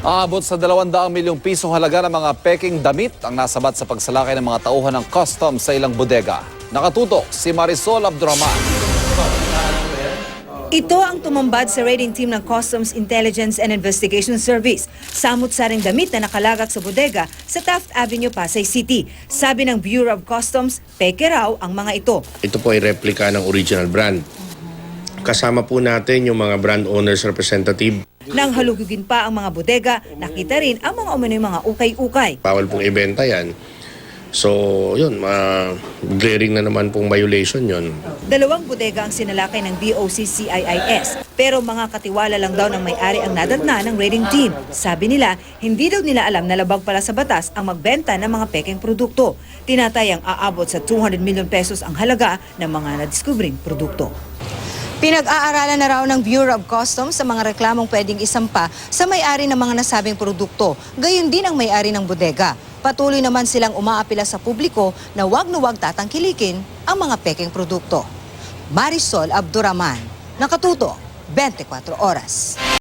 Aabot sa 200 milyong piso halaga ng mga peking damit ang nasabat sa pagsalakay ng mga tauhan ng customs sa ilang bodega. Nakatutok si Marisol Abdurrahman. Ito ang tumambad sa raiding team ng Customs Intelligence and Investigation Service. Samut-saring damit na nakalagak sa bodega sa Taft Avenue, Pasay City. Sabi ng Bureau of Customs, peke raw ang mga ito. Ito po ay replika ng original brand. Kasama po natin yung mga brand owners representative. Nang halugugin pa ang mga bodega, nakita rin ang mga umano'y mga ukay-ukay. Bawal pong ibenta yan. So, yun, glaring na naman pong violation yun. 2 bodega ang sinalakay ng BOC-CIIS. Pero mga katiwala lang daw ng may-ari ang nadatna ng raiding team. Sabi nila, hindi daw nila alam na labag pala sa batas ang magbenta ng mga pekeng produkto. Tinatayang aabot sa 200 milyon pesos ang halaga ng mga nadiskubring produkto. Pinag-aaralan na raw ng Bureau of Customs sa mga reklamong pwedeng isampa sa may-ari ng mga nasabing produkto. Gayon din ang may-ari ng bodega. Patuloy naman silang umaapila sa publiko na wag na wag tatangkilikin ang mga pekeng produkto. Marisol Abdurrahman, Nakatuto, 24 Oras.